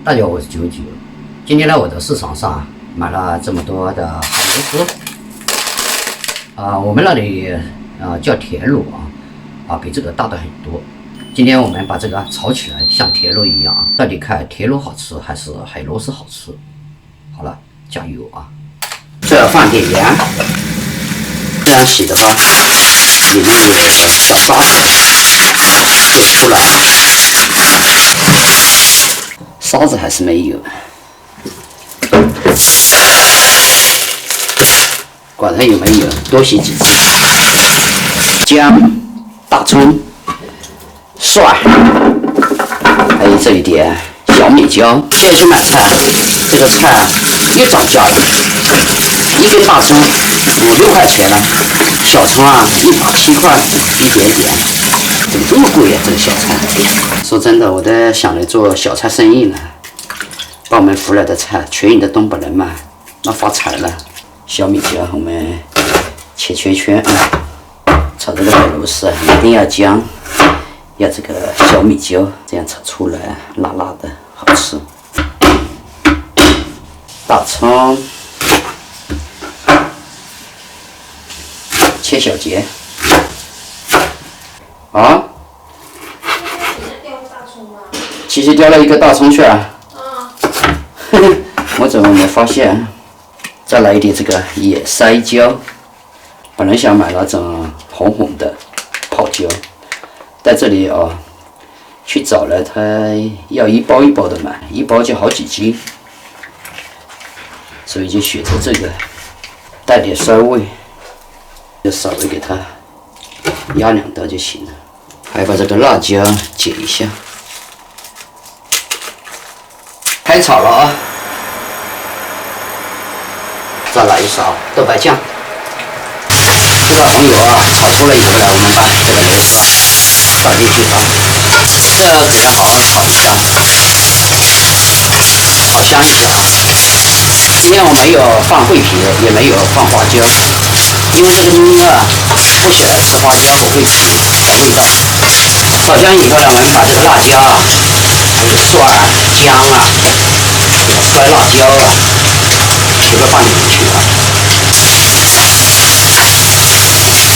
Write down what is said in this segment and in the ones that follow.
大家好，我是九九。今天呢，我在市场上买了这么多的海螺丝我们那里叫田螺比这个大的很多。今天我们把这个炒起来，像田螺一样到底看田螺好吃还是海螺丝好吃？好了，加油啊！这要放点盐，这样洗的话，里面有小沙子就出来了。沙子还是没有，管它有没有，多洗几次。姜、大葱、蒜，还有这一点小米椒。现在去买菜，这个菜又涨价了，一根大葱5、6块钱了，小葱1把7块，一点点。怎么这么贵呀？这个小菜，说真的，我在想着做小菜生意呢。把我们湖南的菜全引到东北人嘛，那发财了。小米椒我们切圈圈炒这个海螺丝一定要姜，要这个小米椒，这样炒出来辣辣的，好吃。大葱切小节。其实掉了一个大葱去了。我怎么没发现？再来一点这个野塞椒，本来想买那种红红的泡椒，在这里去找了，它要一包一包的买，一包就好几斤，所以就选择这个，带点酸味，就稍微给它压2刀就行了。还把这个辣椒剪一下。开炒了再来一勺豆瓣酱。这个红油炒出来以后呢，我们把这个螺丝倒进去这个给它好好炒一下，炒香一下今天我没有放桂皮，也没有放花椒，因为这个妞不喜欢吃花椒和桂皮，好味道。炒香以后呢，我们把这个辣椒还有蒜、姜这个摔辣椒全都放进去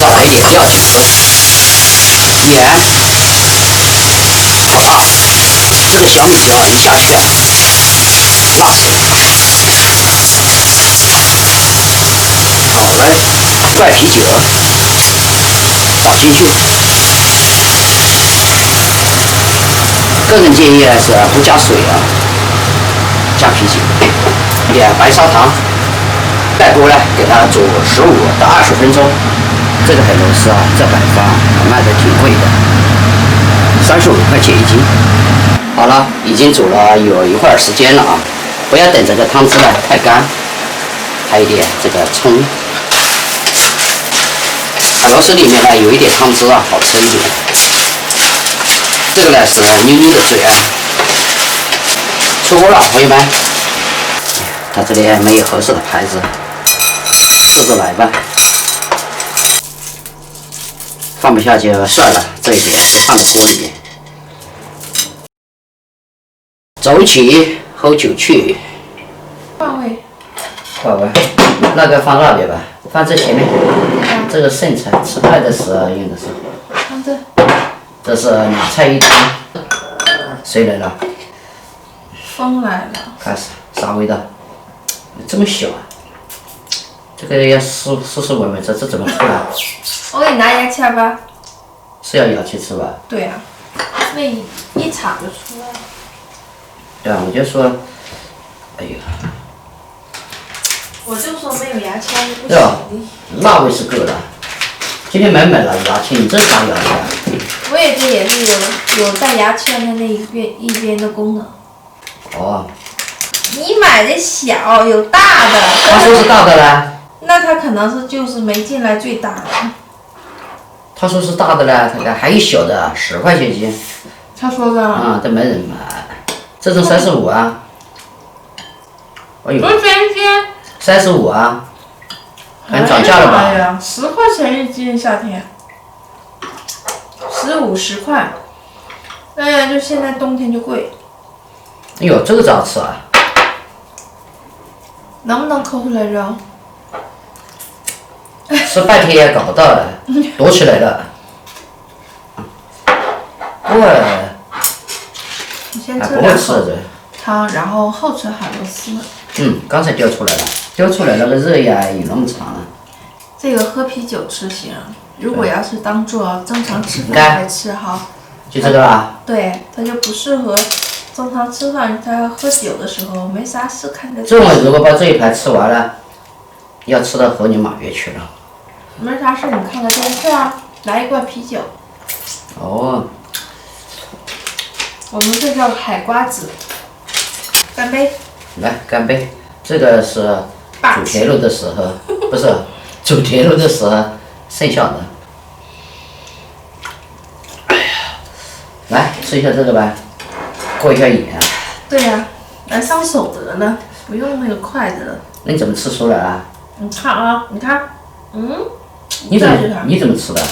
再来一点料酒、盐、好辣。这个小米椒一下去辣死了。好嘞，怪啤酒倒进去。个人建议是不加水加啤酒，点白砂糖，盖锅呢给它煮15到20分钟。这个海螺丝在北方卖的挺贵的，35块钱1斤。好了，已经煮了有一会儿时间了不要等这个汤汁呢太干。还有一点这个葱，海螺丝里面呢有一点汤汁好吃一点。这个呢是妞妞的最爱。出锅了，朋友们。它这里没有合适的牌子，试着来吧。放不下就算了，这一点放在锅里面。走起，喝酒去。换位。换位，那个放那边吧，放这前面。这个剩菜，吃菜的时候用的时候。放这。这是2菜1汤。谁来了？风来了。开始，啥味道？这么小这个要斯文，这怎么出来？我给你拿牙签吧。是要牙签吃吧？对那一铲就出来了。对我就说，哎呀。我就说没有牙签不行的。辣味是够的。今天买了牙签，你这啥牙签？我也这也是有带牙签的那一边的功能。你买的小，有大的。他说是大的嘞。那他可能就是没进来最大的。他说是大的嘞，还有小的10块钱斤。他说的。都没人买。这种35哎呦。多少钱一斤35很涨价了吧？哎呀，10块钱1斤，夏天。15、10块。就现在冬天就贵。哎呦，这个咋吃啊？能不能抠出来肉？吃半天也搞不到了，躲起来了。你先还不会吃两口吃这。汤，然后后吃海螺丝。刚才掉出来了，那个热压有那么长了。这个喝啤酒吃行，如果要是当做正常吃饭来吃哈，就这个啦。对，它就不适合正常吃饭，它喝酒的时候没啥事看的。这我如果把这一盘吃完了，要吃到猴年马月去了。没啥事，你看个电视啊，来一罐啤酒。哦，我们这叫海瓜子。干杯！来干杯！这个是煮田螺的时候，不是煮田螺的时候剩下的。哎呀，来吃一下这个吧，过一下瘾。对呀、来上手得了，不用那个筷子了。那你怎么吃出来啊？你看啊，你看，你怎么吃的？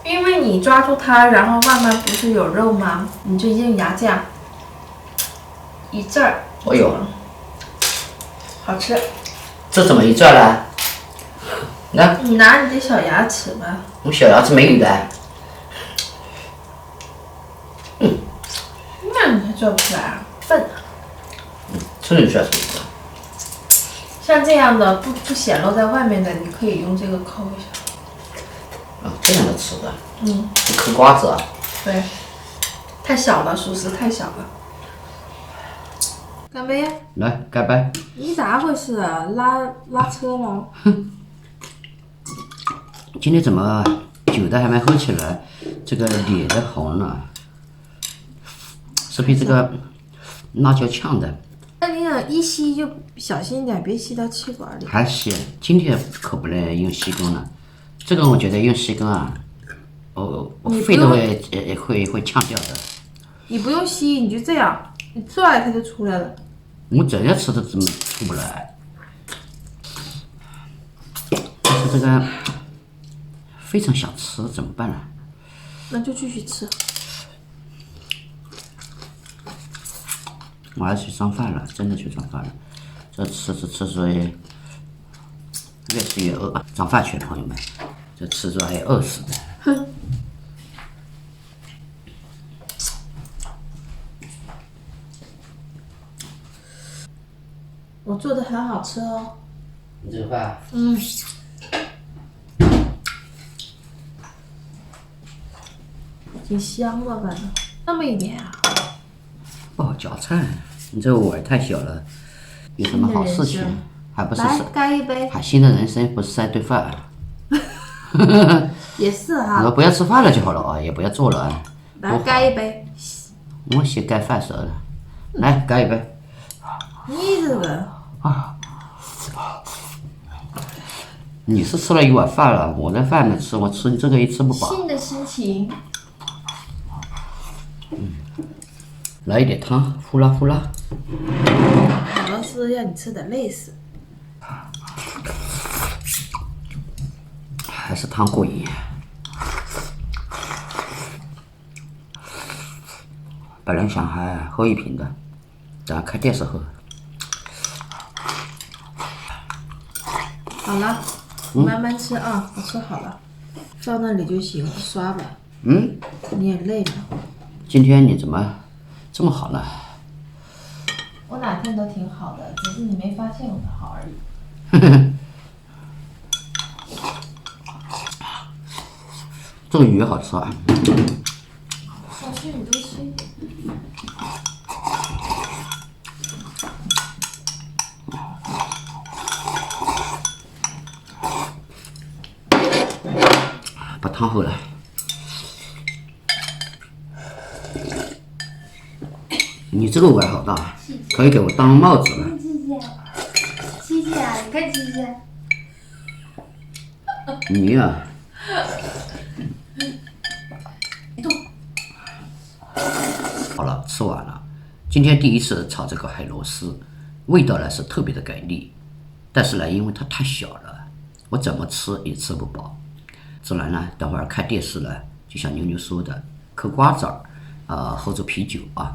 因为你抓住它，然后外面不是有肉吗？你就用牙架一蘸儿。哎呦，好吃。这怎么一转呢？那你拿你的小牙齿吧。我小牙齿没有的。那你还做不出来啊？笨啊！这能算什么？像这样的不显露在外面的，你可以用这个抠一下。这样的吃的。嗑瓜子啊。对，太小了，属实太小了。干杯！来干杯！你咋回事啊？拉车了？今天怎么酒的还没喝起来，这个脸都红了，是被这个辣椒呛的。那你俩一吸就小心一点，别吸到气管里。还吸，今天可不能用吸根了，这个我觉得用吸根啊，肺都会呛掉的。你不用吸，你就这样，你拽它就出来了。我这样吃的怎么出不来？但是这个非常想吃，怎么办呢？那就继续吃。我要去上饭了，真的去上饭了。这吃，所以越吃越饿。上饭去了，朋友们，这吃着还饿死的。哼。我做的很好吃哦。你这个饭？挺香的，反正那么一点啊。哦，夹菜，你这个碗太小了，有什么好事情？还不是来干一杯。还新的人生不是3顿饭。也是哈。我不要吃饭了就好了啊，也不要做了啊。来干一杯。我先干饭熟了，来干一杯。你这个。你是吃了一碗饭了，我的饭没吃，我吃你这个也吃不饱。新的心情。来一点汤，呼啦呼啦。海螺丝让你吃的累死。还是汤过瘾。本来想还喝一瓶的，等下看电视喝。好了，慢慢吃啊，我吃好了，放那里就行了，刷吧。你也累了。今天你怎么这么好呢？我哪天都挺好的，只是你没发现我的好而已。这个鱼好吃啊！少吃你多吃一点。把汤喝了。你这个碗好大，可以给我当帽子了。七七啊，你看七七。你呀、好了，吃完了。今天第一次炒这个海螺丝，味道呢是特别的给力，但是呢，因为它太小了，我怎么吃也吃不饱。只能呢，等会儿看电视呢，就像妞妞说的，嗑瓜子儿，喝着啤酒啊。